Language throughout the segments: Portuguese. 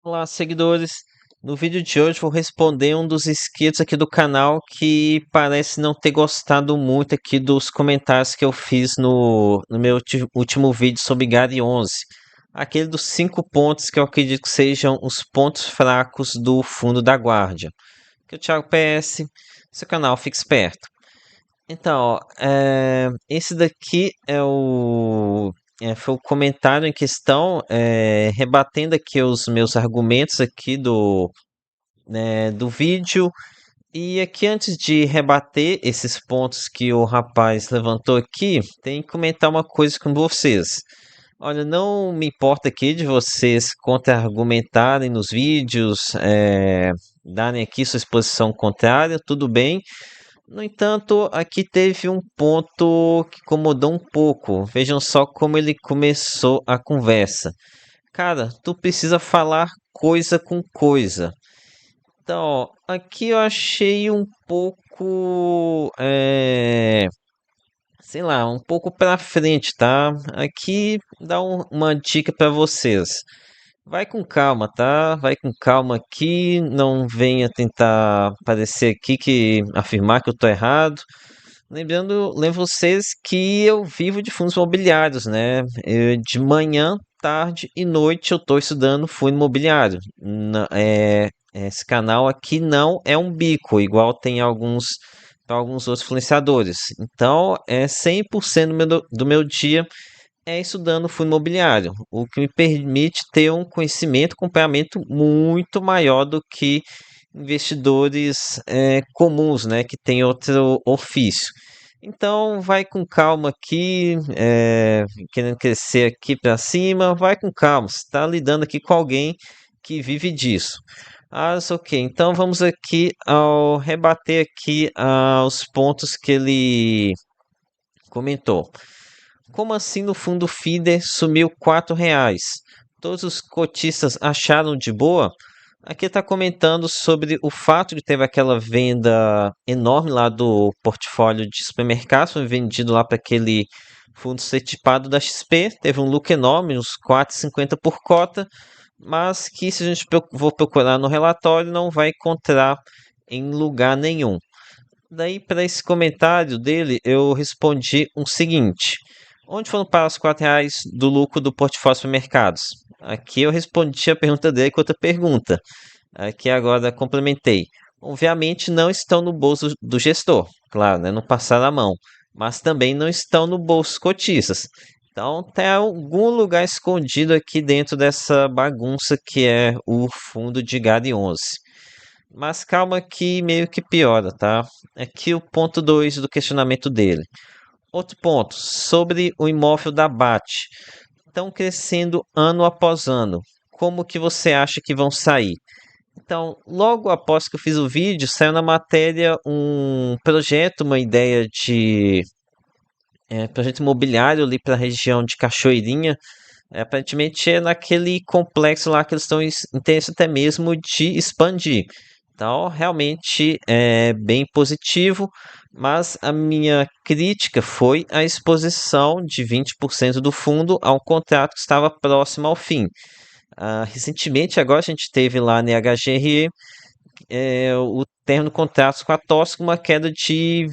Olá, seguidores. No vídeo de hoje vou responder um dos inscritos aqui do canal que parece não ter gostado muito aqui dos comentários que eu fiz no meu último vídeo sobre Gary 11. Aquele dos 5 pontos que eu acredito que sejam os pontos fracos do fundo da guarda. Que é o Thiago PS, seu canal fica esperto. Então, ó, esse daqui foi o comentário em questão, rebatendo aqui os meus argumentos aqui do vídeo. E aqui, antes de rebater esses pontos que o rapaz levantou aqui, tem que comentar uma coisa com vocês. Olha, não me importa aqui de vocês contra-argumentarem nos vídeos, darem aqui sua exposição contrária, tudo bem. No entanto, aqui teve um ponto que incomodou um pouco. Vejam só como ele começou a conversa. Cara, tu precisa falar coisa com coisa. Então, ó, aqui eu achei um pouco, sei lá, um pouco pra frente, tá? Aqui dá uma dica pra vocês. Vai com calma, tá? Vai com calma aqui, não venha tentar parecer aqui que afirmar que eu tô errado. Lembro vocês que eu vivo de fundos imobiliários, né? De manhã, tarde e noite eu estou estudando fundo imobiliário. Esse canal aqui não é um bico, igual tem alguns outros influenciadores. Então, 100% do meu dia é estudando fundo imobiliário, o que me permite ter um conhecimento, acompanhamento muito maior do que investidores comuns, né, que têm outro ofício. Então, vai com calma aqui, querendo crescer aqui para cima, vai com calma. Você está lidando aqui com alguém que vive disso. Ok. Então, vamos aqui ao rebater aqui os pontos que ele comentou. Como assim no fundo feeder sumiu R$ 4? Todos os cotistas acharam de boa? Aqui está comentando sobre o fato de teve aquela venda enorme lá do portfólio de supermercados, foi vendido lá para aquele fundo certificado da XP, teve um lucro enorme, uns 4,50 por cota, mas que se a gente for procurar no relatório não vai encontrar em lugar nenhum. Daí, para esse comentário dele, eu respondi o seguinte: onde foram para os R$ 4 do lucro do portfólio supermercados? Aqui eu respondi a pergunta dele com outra pergunta. Aqui agora complementei. Obviamente não estão no bolso do gestor, claro, né? Não passaram a mão, mas também não estão no bolso dos cotistas. Então tem algum lugar escondido aqui dentro dessa bagunça que é o fundo de GAD 11. Mas calma que meio que piora, tá? Aqui o ponto 2 do questionamento dele. Outro ponto, sobre o imóvel da BAT. Estão crescendo ano após ano. Como que você acha que vão sair? Então, logo após que eu fiz o vídeo, saiu na matéria um projeto, uma ideia de projeto imobiliário ali para a região de Cachoeirinha. Aparentemente é naquele complexo lá que eles estão interesse até mesmo de expandir. Então, realmente é bem positivo, mas a minha crítica foi a exposição de 20% do fundo a um contrato que estava próximo ao fim. Recentemente, agora a gente teve lá na HGRE o término do contrato com a TOS com uma queda de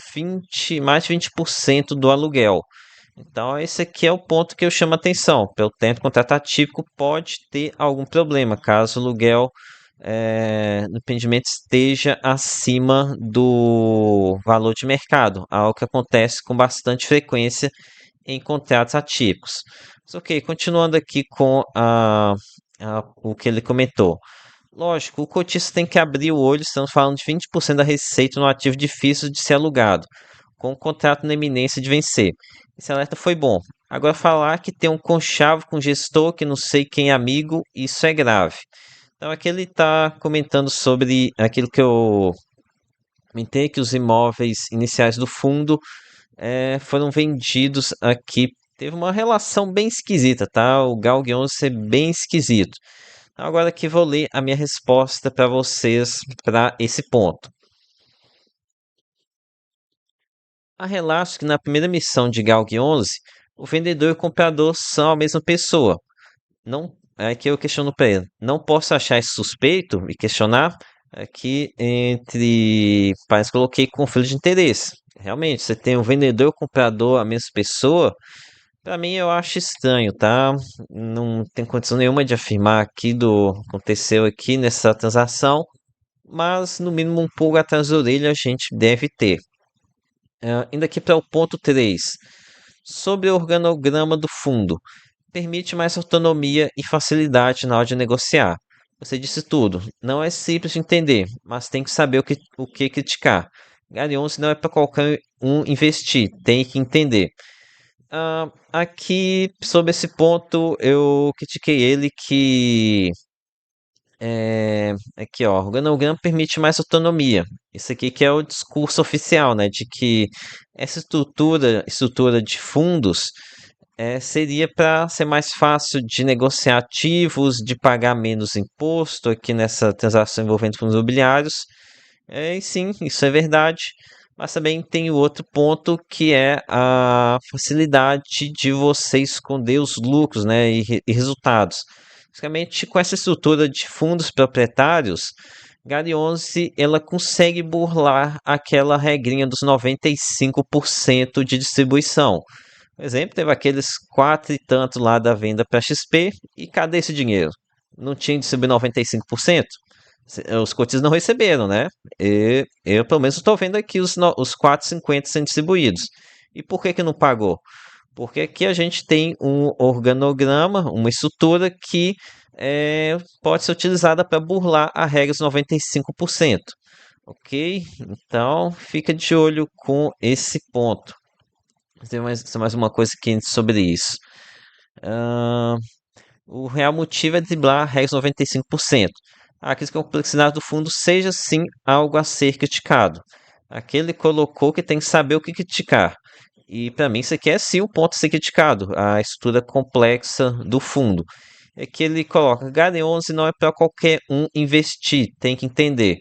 mais de 20% do aluguel. Então, esse aqui é o ponto que eu chamo a atenção. Pelo tempo, contrato atípico pode ter algum problema, caso o aluguel no empreendimento esteja acima do valor de mercado, algo que acontece com bastante frequência em contratos atípicos. Mas, ok, continuando aqui com o que ele comentou. Lógico, o cotista tem que abrir o olho, estamos falando de 20% da receita no ativo difícil de ser alugado, com o contrato na iminência de vencer. Esse alerta foi bom. Agora, falar que tem um conchavo com gestor que não sei quem é amigo, isso é grave. Então, aqui ele está comentando sobre aquilo que eu comentei, que os imóveis iniciais do fundo foram vendidos aqui. Teve uma relação bem esquisita, tá? O Galg 11 é bem esquisito. Agora aqui vou ler a minha resposta para vocês para esse ponto. Há relatos que na primeira missão de Galg 11, o vendedor e o comprador são a mesma pessoa. Não, é que eu questiono para ele. Não posso achar isso suspeito e questionar aqui entre. Parece que eu coloquei conflito de interesse. Realmente, você tem o vendedor e o comprador, a mesma pessoa. Para mim, eu acho estranho, tá? Não tem condição nenhuma de afirmar aqui do que aconteceu aqui nessa transação, mas no mínimo um pouco atrás da orelha a gente deve ter. Indo aqui para o ponto 3, sobre o organograma do fundo, permite mais autonomia e facilidade na hora de negociar. Você disse tudo. Não é simples de entender, mas tem que saber o que criticar. Gary 11 não é para qualquer um investir, tem que entender. Aqui, sobre esse ponto, eu critiquei ele que aqui, ó, o organograma permite mais autonomia. Isso aqui que é o discurso oficial, né, de que essa estrutura de fundos seria para ser mais fácil de negociar ativos, de pagar menos imposto aqui nessa transação envolvendo fundos imobiliários. E sim, isso é verdade. Mas também tem o outro ponto que é a facilidade de você esconder os lucros, né, e resultados. Basicamente, com essa estrutura de fundos proprietários, Gary 11 ela consegue burlar aquela regrinha dos 95% de distribuição. Por exemplo, teve aqueles quatro e tanto lá da venda para XP e cadê esse dinheiro? Não tinha distribuído 95%? Os cotistas não receberam, né? Eu pelo menos estou vendo aqui os 4,50 sendo distribuídos. E por que que não pagou? Porque aqui a gente tem um organograma, uma estrutura que pode ser utilizada para burlar a regra dos 95%. Ok? Então fica de olho com esse ponto. Tem mais uma coisa aqui sobre isso. Ah, o real motivo é driblar a regra dos 95%. Que a complexidade do fundo seja sim algo a ser criticado. Aqui ele colocou que tem que saber o que criticar. E para mim isso aqui é sim um ponto a ser criticado, a estrutura complexa do fundo. É que ele coloca, Garen 11 não é para qualquer um investir, tem que entender.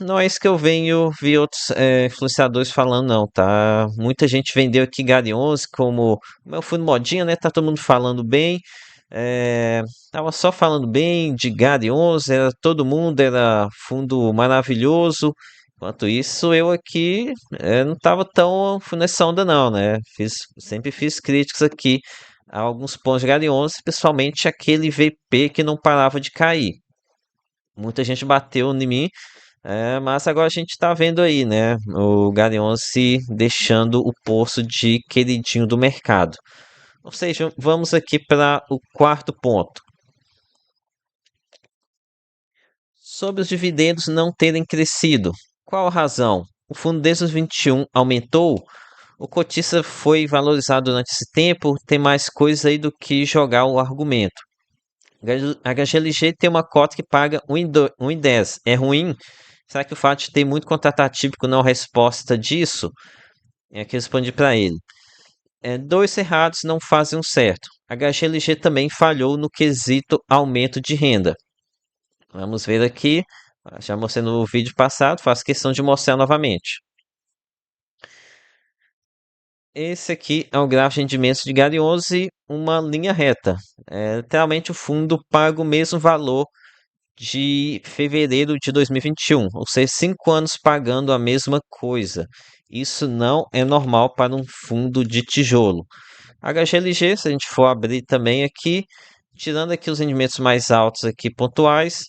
Não é isso que eu venho vi outros influenciadores falando, não, tá? Muita gente vendeu aqui Gary 11 como meu fundo modinha, né? Tá todo mundo falando bem. Tava só falando bem de Gary 11, era todo mundo, era fundo maravilhoso. Enquanto isso, eu aqui não tava tão nessa onda, não, né? Sempre fiz críticas aqui a alguns pontos de Gary 11, principalmente aquele VP que não parava de cair. Muita gente bateu em mim, mas agora a gente tá vendo aí, né? O Gary 11 deixando o posto de queridinho do mercado. Ou seja, vamos aqui para o quarto ponto. Sobre os dividendos não terem crescido. Qual a razão? O fundo desde os 21 aumentou? O cotista foi valorizado durante esse tempo? Tem mais coisa aí do que jogar o argumento. A HGLG tem uma cota que paga 1,10. É ruim? Será que o fato de ter muito contrato atípico não é resposta disso? É que eu respondi para ele. Dois errados não fazem um certo. A HGLG também falhou no quesito aumento de renda. Vamos ver aqui. Já mostrei no vídeo passado, faço questão de mostrar novamente. Esse aqui é o gráfico de rendimentos de Gary 11, uma linha reta. Literalmente o fundo paga o mesmo valor de fevereiro de 2021, ou seja, 5 anos pagando a mesma coisa. Isso não é normal para um fundo de tijolo. HGLG, se a gente for abrir também aqui, tirando aqui os rendimentos mais altos aqui pontuais,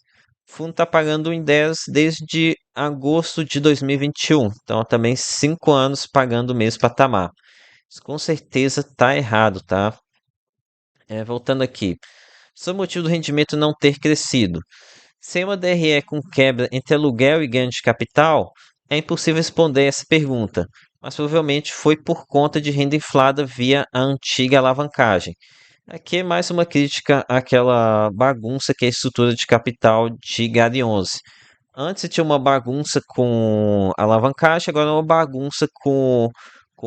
o fundo está pagando em 10 desde agosto de 2021. Então, também 5 anos pagando o mesmo patamar. Isso com certeza está errado, tá? Voltando aqui. Sobre o motivo do rendimento não ter crescido. Sem uma DRE com quebra entre aluguel e ganho de capital, é impossível responder essa pergunta, mas provavelmente foi por conta de renda inflada via a antiga alavancagem. Aqui é mais uma crítica àquela bagunça que é a estrutura de capital de Gary 11. Antes tinha uma bagunça com alavancagem, agora é uma bagunça com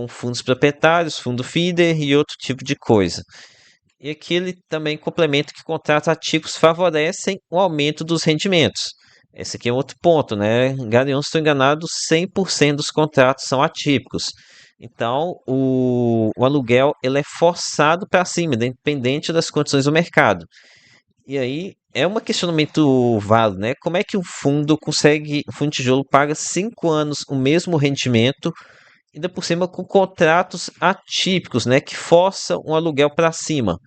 fundos proprietários, fundo feeder e outro tipo de coisa. E aqui ele também complementa que contratos ativos favorecem o aumento dos rendimentos. Esse aqui é outro ponto, né? Galeão, se estou enganado, 100% dos contratos são atípicos. Então, o aluguel ele é forçado para cima, independente das condições do mercado. E aí é um questionamento válido, né? Como é que o fundo de tijolo paga 5 anos o mesmo rendimento, ainda por cima com contratos atípicos, né? Que forçam um aluguel para cima.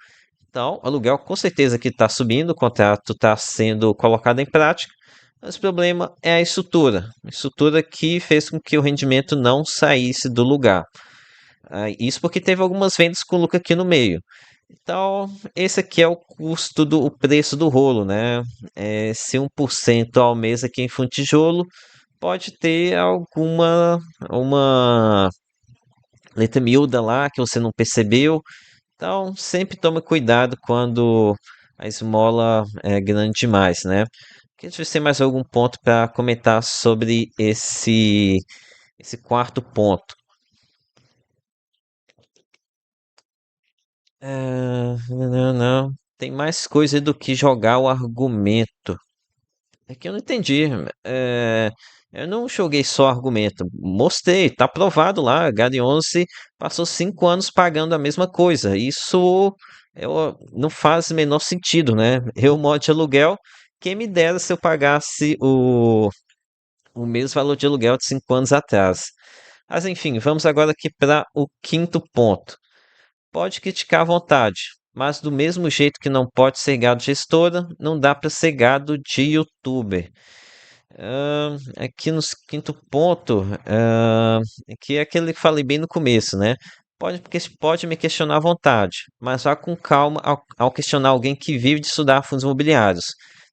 Então, o aluguel com certeza que está subindo, o contrato está sendo colocado em prática, mas o problema é a estrutura que fez com que o rendimento não saísse do lugar. Isso porque teve algumas vendas com lucro aqui no meio. Então, esse aqui é o preço do rolo, né? Se 1% ao mês aqui em fundo de tijolo, pode ter uma letra miúda lá que você não percebeu. Então, sempre tome cuidado quando a esmola é grande demais, né? Deixa eu ver se tem mais algum ponto para comentar sobre esse quarto ponto. Não. Tem mais coisa do que jogar o argumento. É que eu não entendi. É, eu não joguei só argumento. Mostrei, tá provado lá. Gary 11 passou 5 anos pagando a mesma coisa. Isso não faz o menor sentido, né? Eu, modo de aluguel, quem me dera se eu pagasse o mesmo valor de aluguel de 5 anos atrás. Mas enfim, vamos agora aqui para o quinto ponto. Pode criticar à vontade, mas do mesmo jeito que não pode ser gado de gestora, não dá para ser gado de youtuber. Aqui no quinto ponto, que é aquele que falei bem no começo, né? Pode me questionar à vontade, mas vá com calma ao questionar alguém que vive de estudar fundos imobiliários.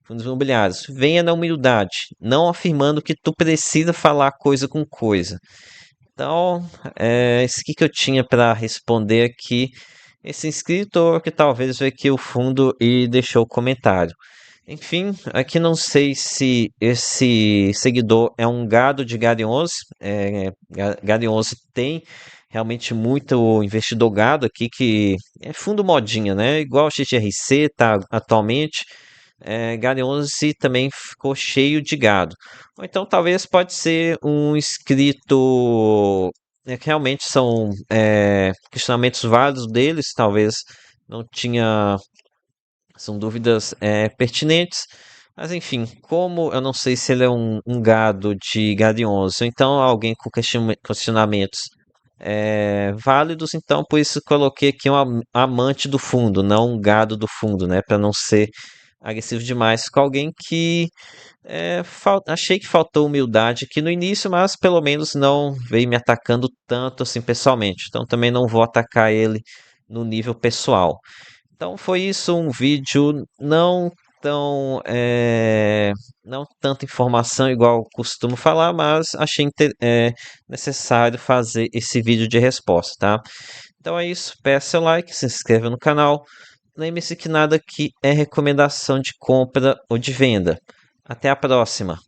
Fundos imobiliários, venha na humildade, não afirmando que tu precisa falar coisa com coisa. Então, isso aqui que eu tinha para responder aqui. Esse inscritor que talvez veio aqui o fundo e deixou o comentário. Enfim, aqui não sei se esse seguidor é um gado de Gary 11. Gary 11 tem realmente muito investidor gado aqui que é fundo modinha, né? Igual o XRC tá atualmente. Gary 11 também ficou cheio de gado. Ou então talvez pode ser um inscrito, que realmente são questionamentos válidos deles, talvez não tinha, são dúvidas pertinentes, mas enfim, como eu não sei se ele é um gado de Gary 11, ou então alguém com questionamentos válidos, então por isso coloquei aqui um amante do fundo, não um gado do fundo, né, para não ser agressivo demais com alguém que achei que faltou humildade aqui no início, mas pelo menos não veio me atacando tanto assim pessoalmente. Então também não vou atacar ele no nível pessoal. Então foi isso, um vídeo tão não tanta informação igual eu costumo falar, mas achei necessário fazer esse vídeo de resposta, tá? Então é isso, peça seu like, se inscreva no canal. Lembre-se que nada aqui é recomendação de compra ou de venda. Até a próxima!